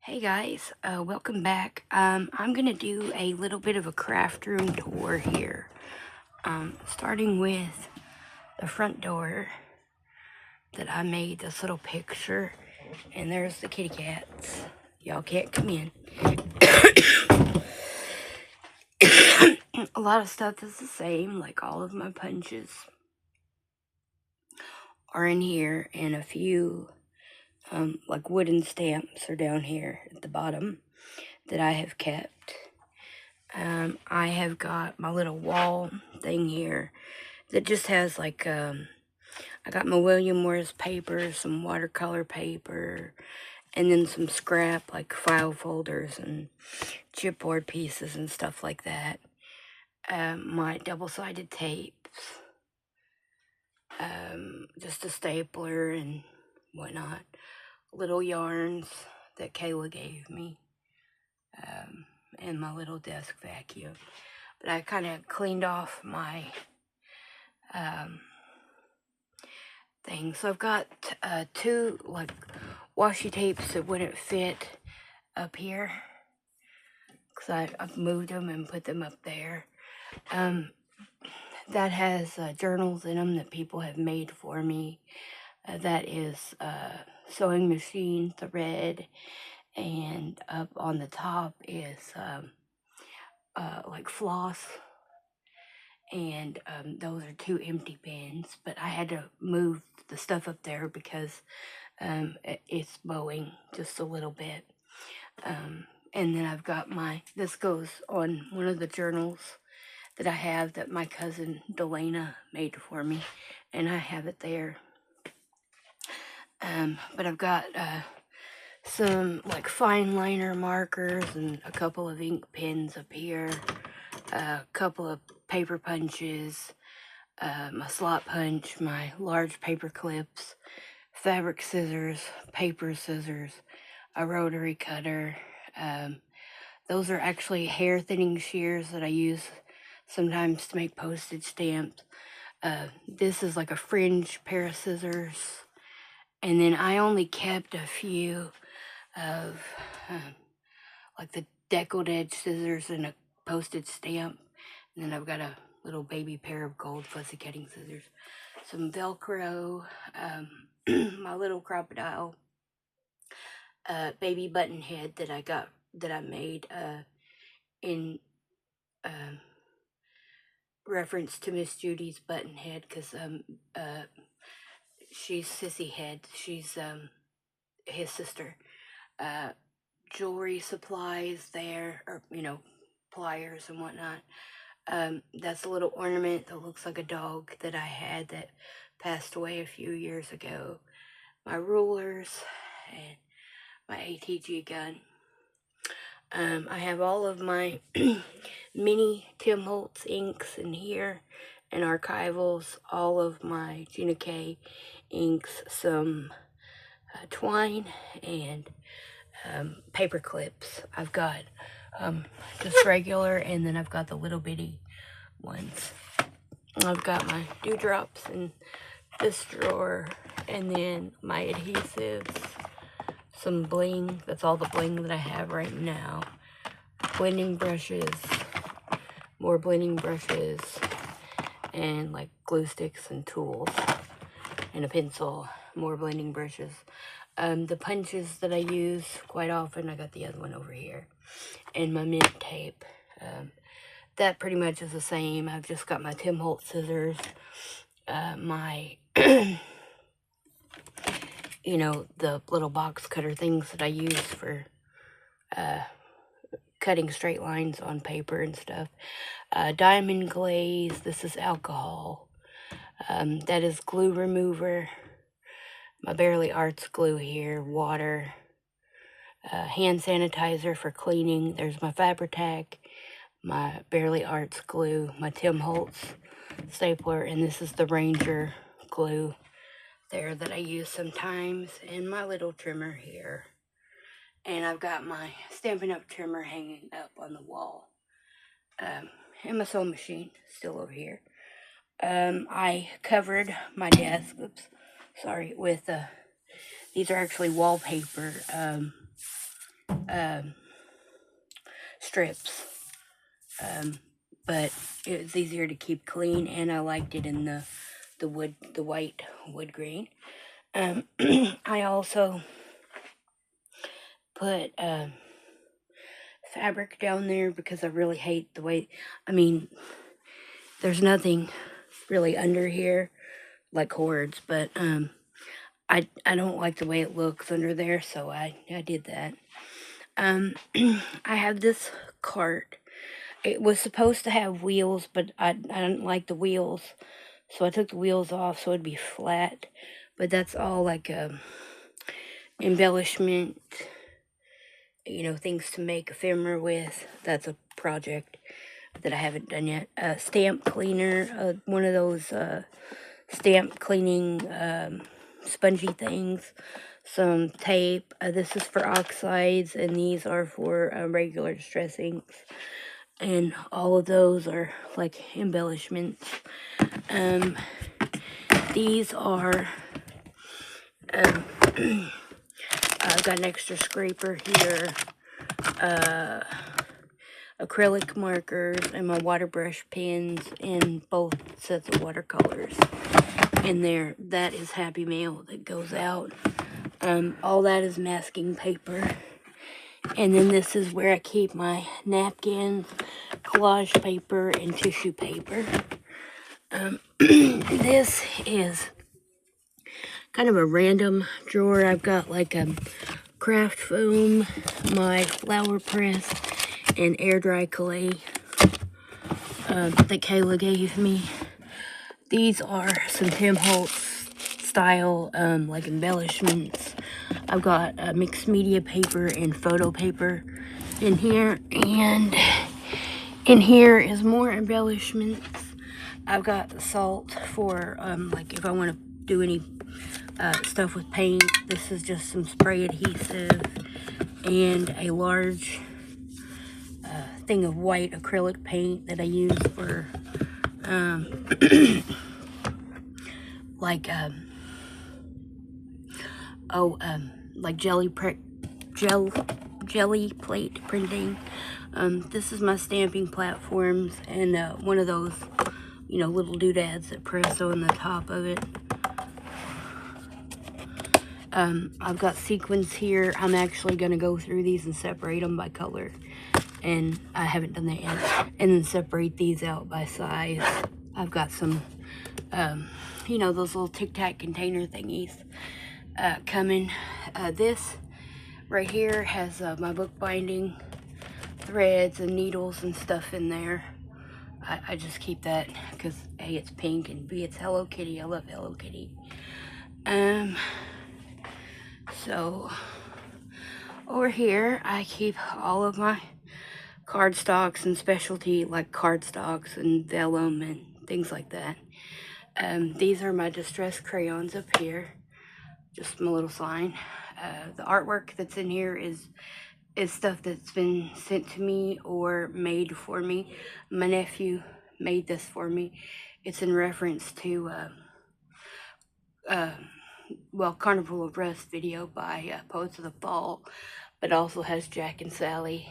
Hey guys, welcome back. I'm gonna do a little bit of a craft room tour here. Starting with the front door that I made this little picture, and there's the kitty cats. Y'all can't come in. A lot of stuff is the same, like all of my punches are in here, and a few like wooden stamps are down here at the bottom that I have kept. I have got my little wall thing here that just has like, I got my William Morris paper, some watercolor paper, and then some scrap like file folders and chipboard pieces and stuff like that. My double-sided tapes, just a stapler and whatnot. Little yarns that Kayla gave me, and my little desk vacuum. But I kind of cleaned off my thing. So I've got two like washi tapes that wouldn't fit up here because I've moved them and put them up there. That has journals in them that people have made for me. That is sewing machine thread, and up on the top is like floss, and those are two empty bins, but I had to move the stuff up there because it's bowing just a little bit. And then I've got this goes on one of the journals that I have that my cousin Delana made for me, and I have it there. But I've got some like fine liner markers and a couple of ink pens up here, a couple of paper punches, my slot punch, my large paper clips, fabric scissors, paper scissors, a rotary cutter. Those are actually hair thinning shears that I use sometimes to make postage stamps. This is like a fringe pair of scissors. And then I only kept a few of like the deckled edge scissors and a postage stamp. And then I've got a little baby pair of gold fuzzy cutting scissors. Some Velcro, my little crocodile baby button head that I made in reference to Miss Judy's button head, because she's Sissy Head. She's his sister. Jewelry supplies there, or pliers and whatnot. That's a little ornament that looks like a dog that I had that passed away a few years ago. My rulers and my ATG gun. I have all of my mini Tim Holtz inks in here and archivals, all of my Gina K inks, some twine, and paper clips. I've got just regular, and then I've got the little bitty ones. I've got my dewdrops in this drawer, and then my adhesives, some bling. That's all the bling that I have right now. Blending brushes, more blending brushes, and like glue sticks and tools, and a pencil, more blending brushes. The punches that I use quite often, I got the other one over here, and my mint tape. That pretty much is the same. I've just got my Tim Holtz scissors, my, the little box cutter things that I use for cutting straight lines on paper and stuff. Diamond glaze, this is alcohol. That is glue remover. My Barely Arts glue here, water, hand sanitizer for cleaning. There's my Fabri-Tac, my Barely Arts glue, my Tim Holtz stapler, and this is the Ranger glue there that I use sometimes, and my little trimmer here. And I've got my Stampin' Up! Trimmer hanging up on the wall. And my sewing machine still over here. I covered my desk, with, these are actually wallpaper, strips. But it was easier to keep clean, and I liked it in the white wood grain. I also put fabric down there because I really hate the way, I mean, there's nothing really under here like cords, but I don't like the way it looks under there, so I did that. I have this cart. It was supposed to have wheels, but I didn't like the wheels, so I took the wheels off so it'd be flat. But that's all like embellishment, you know, things to make ephemera with. That's a project that I haven't done yet. Stamp cleaner, one of those stamp cleaning spongy things. Some tape. This is for oxides, and these are for regular distress inks. And all of those are like embellishments. These are, I've got an extra scraper here, acrylic markers, and my water brush pens, and both sets of watercolors in there. That is Happy Mail that goes out. All that is masking paper. And then this is where I keep my napkins, collage paper, and tissue paper. This is kind of a random drawer. I've got like a craft foam, my flower press, and air dry clay that Kayla gave me. These are some Tim Holtz style like embellishments. I've got mixed media paper and photo paper in here, and in here is more embellishments. I've got the salt for like if I want to do any stuff with paint. This is just some spray adhesive and a large thing of white acrylic paint that I use for like like jelly plate printing. This is my stamping platforms, and one of those, you know, little doodads that press on the top of it. I've got sequins here. I'm actually going to go through these and separate them by color, and I haven't done that yet. And then separate these out by size. I've got some, you know, those little Tic Tac container thingies coming. This right here has my bookbinding threads and needles and stuff in there. I just keep that because A, it's pink, and B, it's Hello Kitty. I love Hello Kitty. So over here I keep all of my cardstocks and specialty like cardstocks and vellum and things like that. These are my distress crayons up here. Just my little sign. The artwork that's in here is stuff that's been sent to me or made for me. My nephew made this for me. It's in reference to well, Carnival of Rust video by Poets of the Fall, but also has Jack and Sally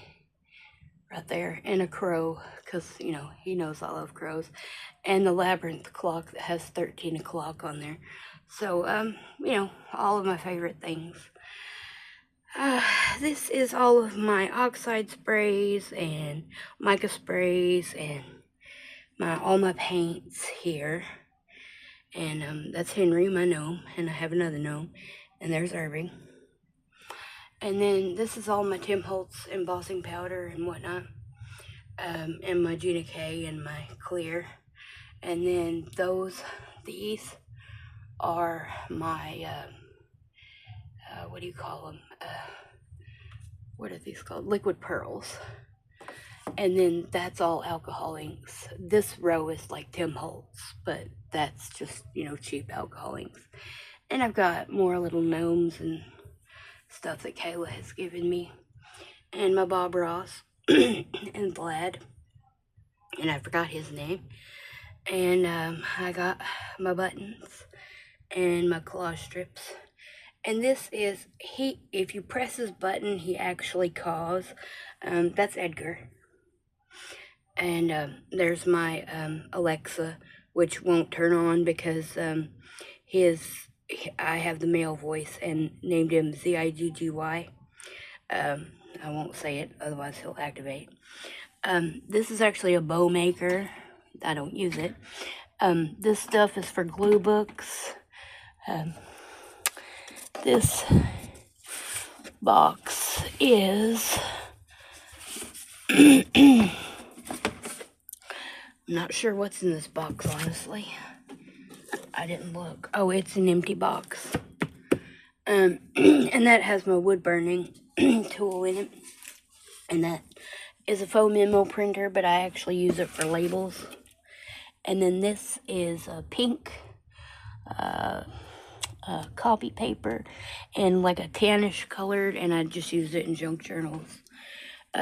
right there, and a crow, because, you know, he knows I love crows, and the labyrinth clock that has 13 o'clock on there. So, you know, all of my favorite things. This is all of my oxide sprays and mica sprays and all my paints here. And that's Henry, my gnome, and I have another gnome, and there's Irving. And then this is all my Tim Holtz embossing powder and whatnot, and my Gina K and my clear. And then these are my, what do you call them? What are these called? Liquid pearls. And then that's all alcohol inks. This row is like Tim Holtz, but that's just, you know, cheap alcohol inks. And I've got more little gnomes and stuff that Kayla has given me. And my Bob Ross and Vlad. And I forgot his name. And I got my buttons and my collage strips. And this is, if you press his button, he actually calls. That's Edgar. And there's my Alexa, which won't turn on because I have the male voice and named him Ziggy. I won't say it, otherwise he'll activate. This is actually a bow maker. I don't use it. This stuff is for glue books. This box is I'm not sure what's in this box, honestly. I didn't look. Oh, it's an empty box. And that has my wood burning tool in it. And that is a faux memo printer, but I actually use it for labels. And then this is a pink copy paper and like a tannish colored, and I just use it in junk journals.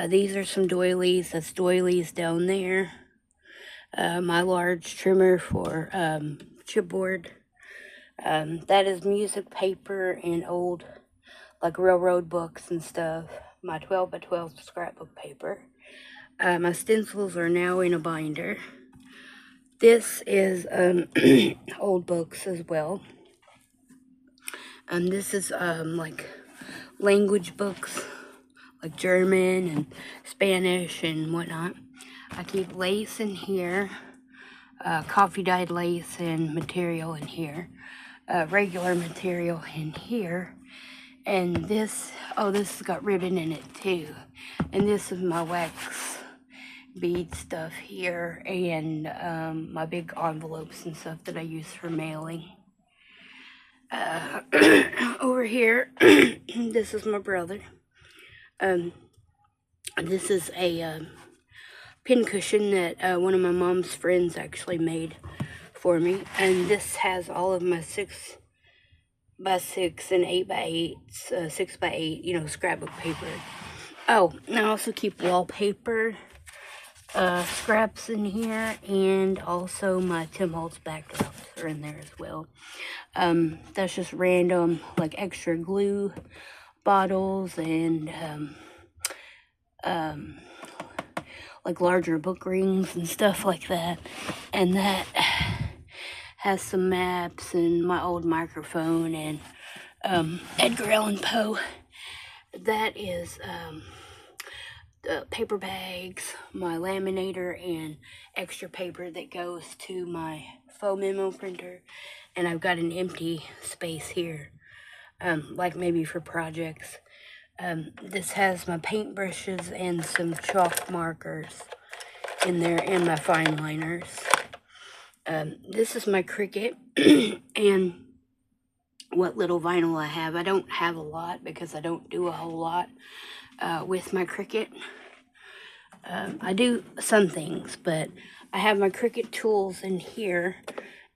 These are some doilies. That's doilies down there. My large trimmer for chipboard. That is music paper and old, like railroad books and stuff. My 12 by 12 scrapbook paper. My stencils are now in a binder. This is old books as well. This is like language books, like German and Spanish and whatnot. I keep lace in here, coffee dyed lace and material in here, regular material in here, and this has got ribbon in it too. And this is my wax bead stuff here, and my big envelopes and stuff that I use for mailing. Over here, this is my brother. This is a pin cushion that one of my mom's friends actually made for me, and this has all of my 6 by 6 and 8 by 8, 6 by 8, you know, scrapbook paper. Oh, and I also keep wallpaper scraps in here, and also my Tim Holtz backdrops are in there as well. That's just random, like extra glue bottles and like larger book rings and stuff like that. And that has some maps and my old microphone and Edgar Allan Poe. That is the paper bags, my laminator, and extra paper that goes to my faux memo printer. And I've got an empty space here, like maybe for projects. This has my paintbrushes and some chalk markers in there, and my fine liners. This is my Cricut and what little vinyl I have. I don't have a lot because I don't do a whole lot with my Cricut. I do some things, but I have my Cricut tools in here,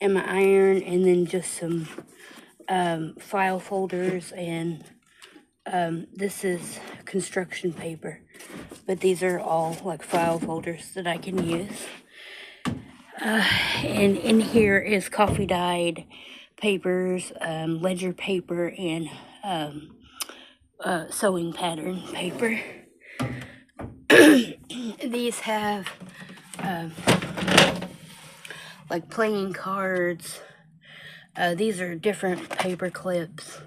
and my iron, and then just some file folders, and this is construction paper, but these are all like file folders that I can use. And in here is coffee dyed papers, ledger paper, and sewing pattern paper. These have like playing cards. These are different paper clips,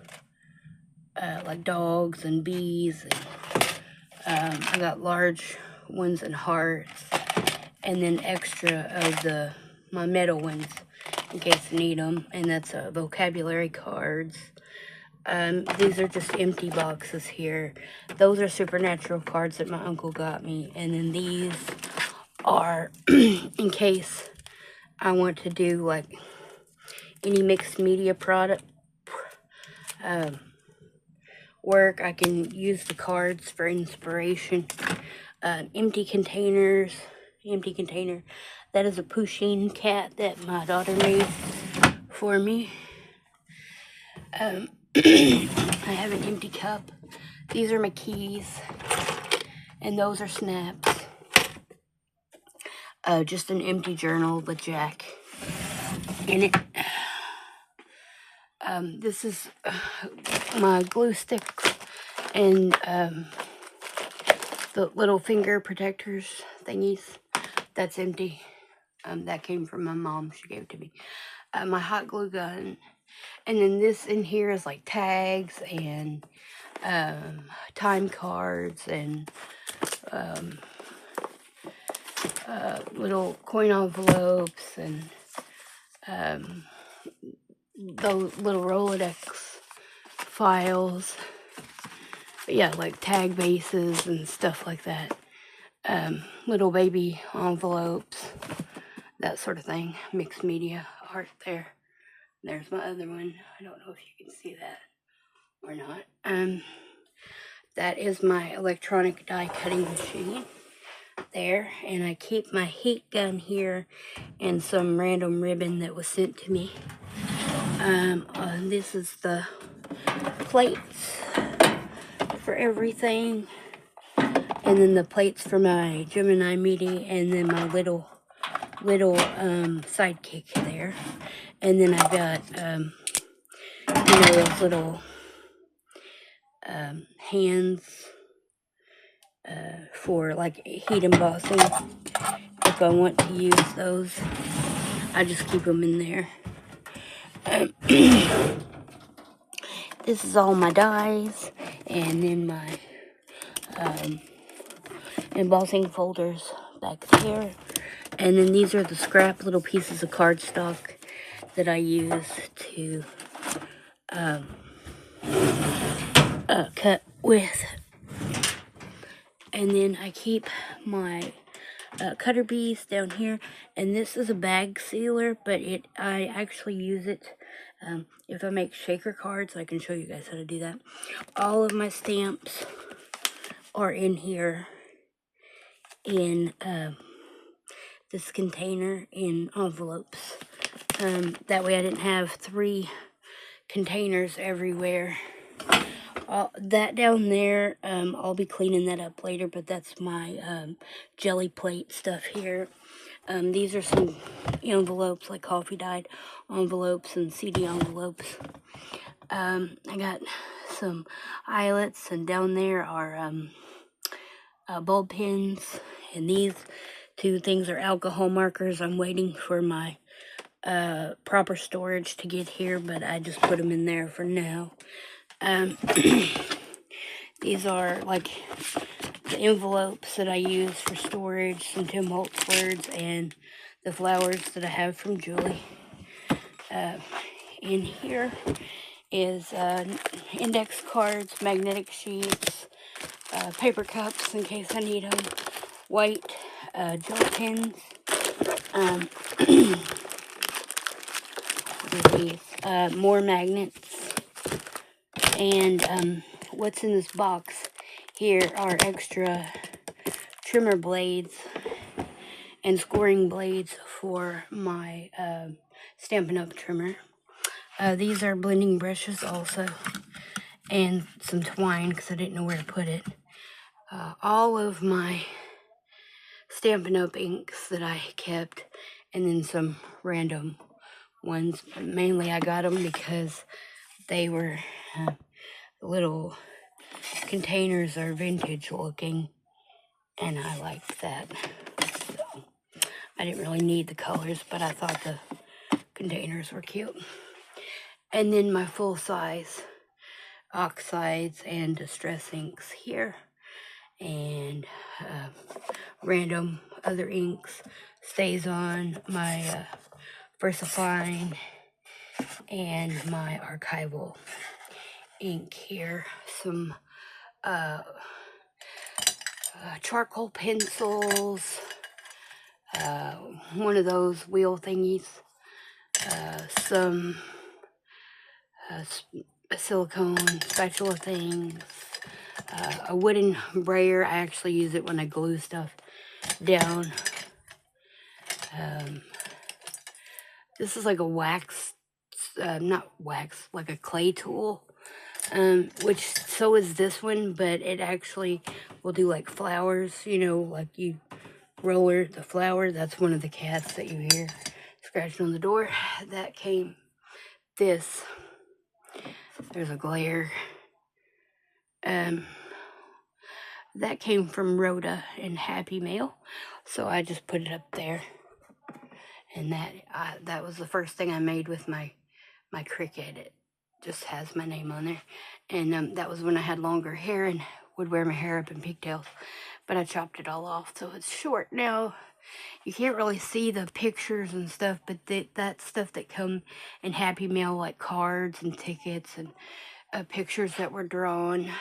like dogs and bees. And, I got large ones and hearts, and then extra of my metal ones in case I need them. And that's vocabulary cards. These are just empty boxes here. Those are supernatural cards that my uncle got me. And then these are in case I want to do like any mixed media product work. I can use the cards for inspiration. Empty containers. Empty container. That is a Pusheen cat that my daughter made for me. I have an empty cup. These are my keys, and those are snaps. Just an empty journal with Jack in it. This is my glue sticks and the little finger protectors thingies. That's empty. That came from my mom. She gave it to me. My hot glue gun. And then this in here is like tags and time cards and little coin envelopes and those little Rolodex files. But yeah, like tag bases and stuff like that. Little baby envelopes, that sort of thing. Mixed media art there. There's my other one. I don't know if you can see that or not. That is my electronic die cutting machine there, and I keep my heat gun here and some random ribbon that was sent to me. This is the plates for everything, and then the plates for my Gemini meeting, and then my little sidekick there. And then I've got those little hands for like heat embossing. If I want to use those, I just keep them in there. This is all my dies, and then my embossing folders back there. And then these are the scrap little pieces of cardstock that I use to cut with. And then I keep my cutter bees down here, and this is a bag sealer, but I actually use it if I make shaker cards. I can show you guys how to do that. All of my stamps are in here in this container in envelopes. That way I didn't have 3 containers everywhere. That down there, I'll be cleaning that up later, but that's my jelly plate stuff here. These are some envelopes, like coffee dyed envelopes and CD envelopes. I got some eyelets, and down there are bulb pins, and these 2 things are alcohol markers. I'm waiting for my proper storage to get here, but I just put them in there for now. These are like the envelopes that I use for storage, some Tim Holtz words, and the flowers that I have from Julie. In here is index cards, magnetic sheets, paper cups in case I need them, white gel pens, more magnets, and what's in this box here are extra trimmer blades and scoring blades for my Stampin' Up! Trimmer. These are blending brushes also, and some twine because I didn't know where to put it. All of my Stampin' Up! Inks that I kept, and then some random ones. Mainly I got them because they were little containers are vintage looking, and I liked that. So I didn't really need the colors, but I thought the containers were cute. And then my full-size oxides and distress inks here, and random other inks, stays on my VersaFine, and my archival ink here. Some charcoal pencils, one of those wheel thingies, some silicone spatula things, a wooden brayer. I actually use it when I glue stuff down. This is like a wax, not wax, like a clay tool, which so is this one, but it actually will do like flowers, like you roller the flower. That's one of the cats that you hear scratching on the door. That came this There's a glare. That came from Rhoda in Happy Mail, so I just put it up there. And that was the first thing I made with my Cricut. It just has my name on there. And that was when I had longer hair and would wear my hair up in pigtails. But I chopped it all off, so it's short now. You can't really see the pictures and stuff, but that's stuff that come in Happy Mail, like cards and tickets and pictures that were drawn.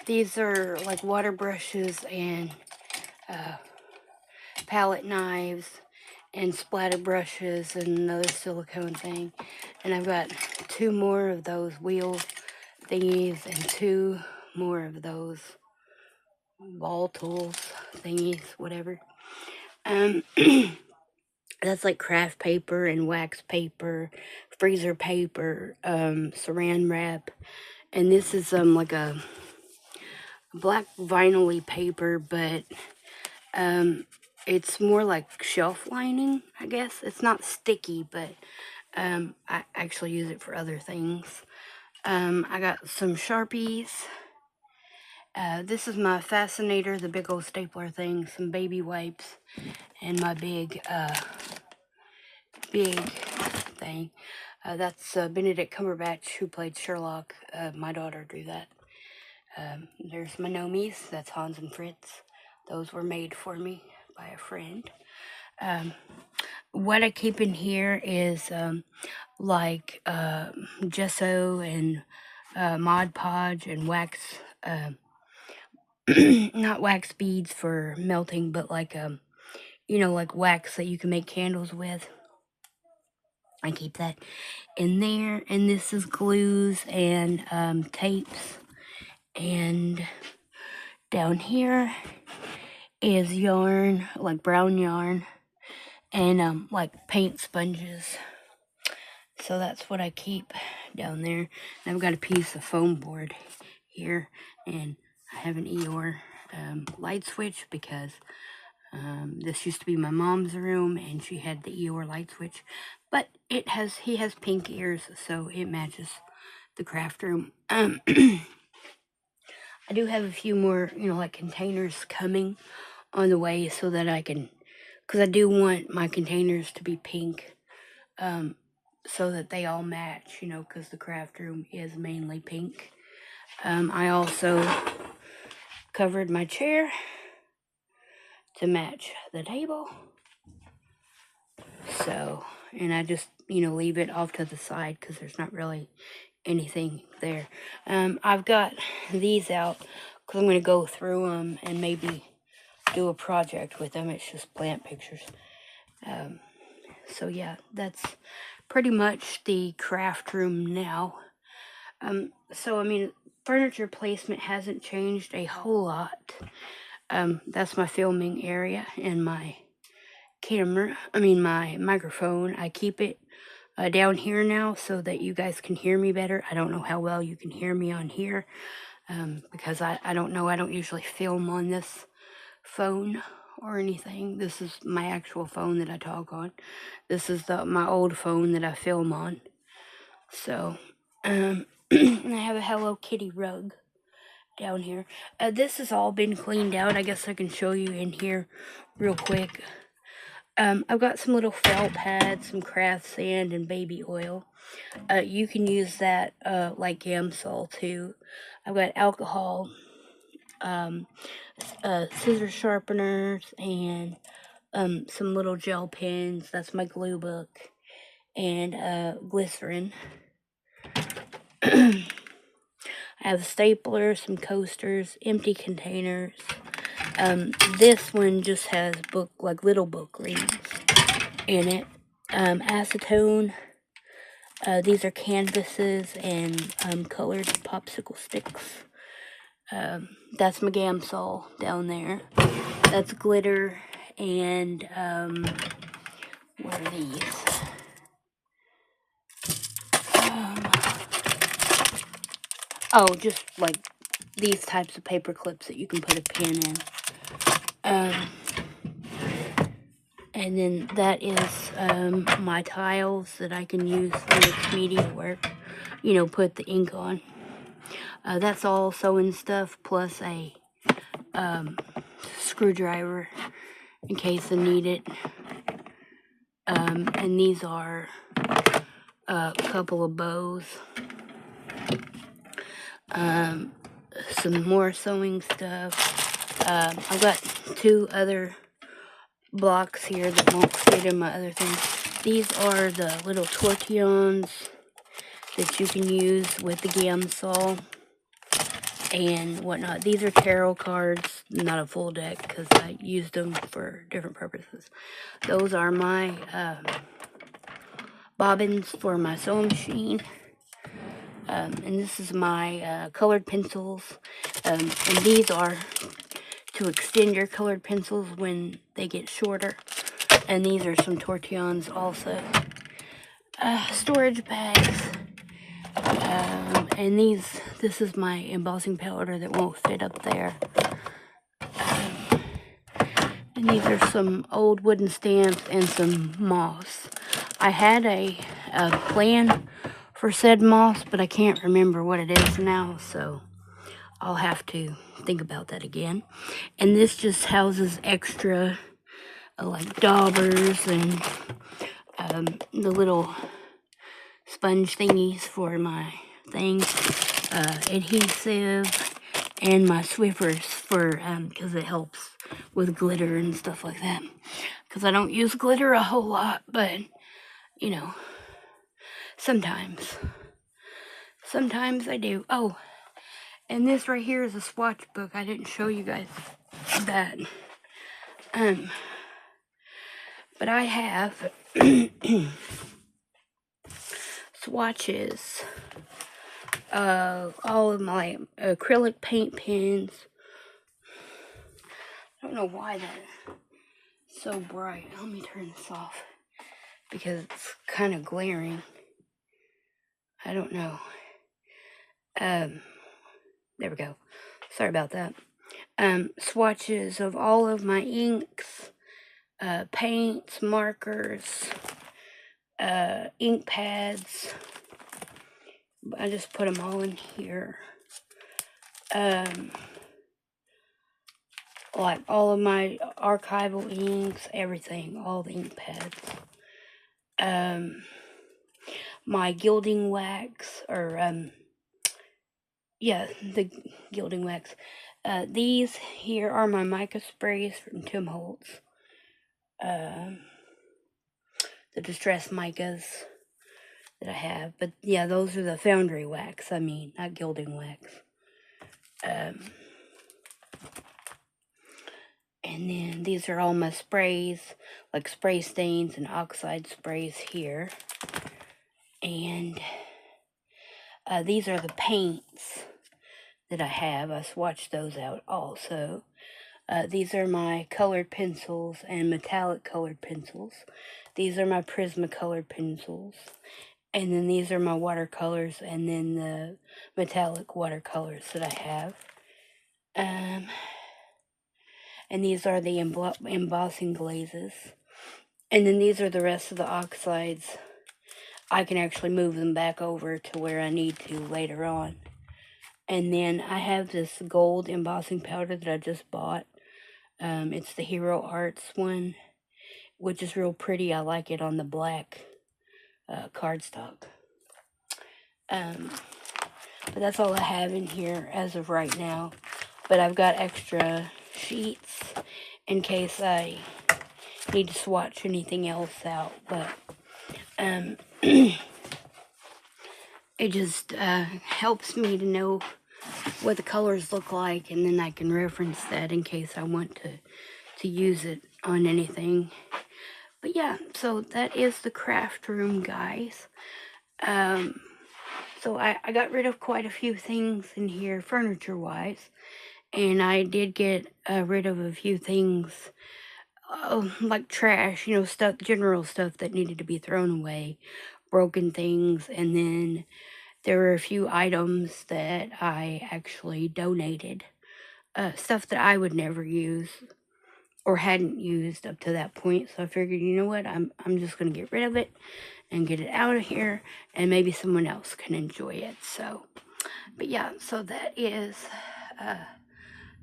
These are like water brushes and palette knives and splatter brushes and another silicone thing. And I've got 2 more of those wheel thingies and 2 more of those ball tools thingies, whatever. That's like craft paper and wax paper, freezer paper, saran wrap. And this is like a black vinyl-y paper, but it's more like shelf lining, I guess. It's not sticky, but I actually use it for other things. I got some Sharpies. This is my fascinator, the big old stapler thing, some baby wipes, and my big thing. That's Benedict Cumberbatch, who played Sherlock. My daughter drew that. There's my Nomies. That's Hans and Fritz. Those were made for me by a friend. What I keep in here is like gesso and Mod Podge and wax, not wax beads for melting, but like you know, like wax that you can make candles with. I keep that in there. And this is glues and tapes. And down here is yarn, like brown yarn, and like paint sponges. So that's what I keep down there. And I've got a piece of foam board here, and I have an Eeyore light switch because this used to be my mom's room, and she had the Eeyore light switch, but he has pink ears, so it matches the craft room. I do have a few more, you know, like containers coming on the way, so that I can, because I do want my containers to be pink, so that they all match, you know, because the craft room is mainly pink. I also covered my chair to match the table. So, and I just, you know, leave it off to the side because there's not really anything there. I've got these out because I'm going to go through them and maybe do a project with them. It's just plant pictures. So yeah, that's pretty much the craft room now. So I mean, furniture placement hasn't changed a whole lot. That's my filming area and my camera, my microphone. I keep it down here now so that you guys can hear me better. I don't know how well you can hear me on here, because I don't know. I don't usually film on this phone or anything. This is my actual phone that I talk on. This is my old phone that I film on. So, and I have a Hello Kitty rug down here. This has all been cleaned out. I guess I can show you in here real quick. I've got some little felt pads, some craft sand, and baby oil. You can use that like Gamsol too. I've got alcohol, scissor sharpeners, and some little gel pens. That's my glue book, and glycerin. I have a stapler, some coasters, empty containers. This one just has little book rings in it. Acetone. These are canvases and colored popsicle sticks. That's my Gamsol down there. That's glitter and what are these? Oh, just like these types of paper clips that you can put a pin in. And then that is my tiles that I can use for mixed media work. you know, put the ink on. That's all sewing stuff, plus a screwdriver in case I need it. And these are a couple of bows. Some more sewing stuff. I've got 2 other blocks here that won't fit in my other things. These are the little tortillons that you can use with the gam saw and whatnot. These are tarot cards, not a full deck because I used them for different purposes. Those are my bobbins for my sewing machine. And this is my colored pencils. And these are to extend your colored pencils when they get shorter. And these are some tortillons also. Storage bags. And this is my embossing powder that won't fit up there. And these are some old wooden stamps and some moss. I had a plan for said moss, but I can't remember what it is now, so I'll have to think about that again. And this just houses extra like daubers and the little sponge thingies for my things, adhesive, and my Swiffers for because it helps with glitter and stuff like that. Because I don't use glitter a whole lot, but you know, sometimes I do. Oh, and this right here is a swatch book. I didn't show you guys that. But I have swatches of all of my acrylic paint pens. I don't know why that's so bright. Let me turn this off because it's kind of glaring. I don't know. There we go. Sorry about that. Swatches of all of my inks, paints, markers, ink pads. I just put them all in here. Like all of my archival inks, everything, all the ink pads. My gilding wax, or yeah, the gilding wax. These here are my mica sprays from Tim Holtz. The distressed micas that I have. But yeah, those are the foundry wax, I mean, not gilding wax. And then these are all my sprays, like spray stains and oxide sprays here. And these are the paints that I have. I swatched those out also. These are my colored pencils and metallic colored pencils. These are my Prismacolor pencils. And then these are my watercolors and then the metallic watercolors that I have. And these are the embossing glazes. And then these are the rest of the oxides. I can actually move them back over to where I need to later on. And then I have this gold embossing powder that I just bought. It's the Hero Arts one, which is real pretty. I like it on the black cardstock. But that's all I have in here as of right now. But I've got extra sheets in case I need to swatch anything else out. But it just helps me to know what the colors look like, and then I can reference that in case I want to use it on anything. But yeah, so that is the craft room, guys. So I got rid of quite a few things in here, furniture-wise. And I did get rid of a few things, like trash, you know, stuff, general stuff that needed to be thrown away, broken things. And then there were a few items that I actually donated, stuff that I would never use. or hadn't used up to that point. So I figured, you know what, I'm just going to get rid of it and get it out of here, and maybe someone else can enjoy it. So, but yeah, so that is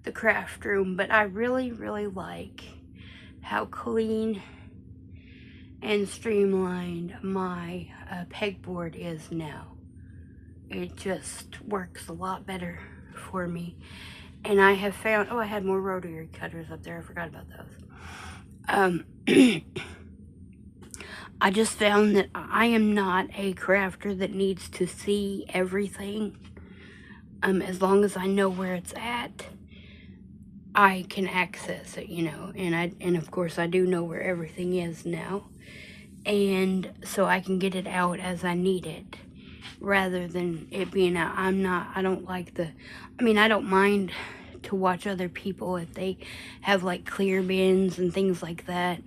the craft room. But I really, really like how clean and streamlined my pegboard is now. It just works a lot better for me. And I have found, oh, I had more rotary cutters up there. I forgot about those. I just found that I am not a crafter that needs to see everything. As long as I know where it's at, I can access it, you know. And of course I do know where everything is now. And so I can get it out as I need it, rather than it being out. I don't like I don't mind to watch other people if they have like clear bins and things like that,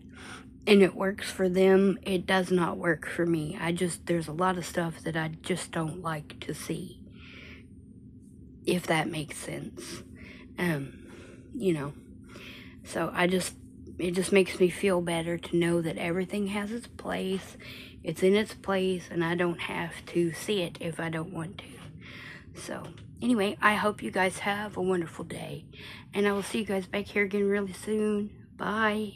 and it works for them. It does not work for me. There's a lot of stuff that I just don't like to see, if that makes sense. You know, so it just makes me feel better to know that everything has its place. It's in its place, and I don't have to see it if I don't want to. So, anyway, I hope you guys have a wonderful day, and I will see you guys back here again really soon. Bye.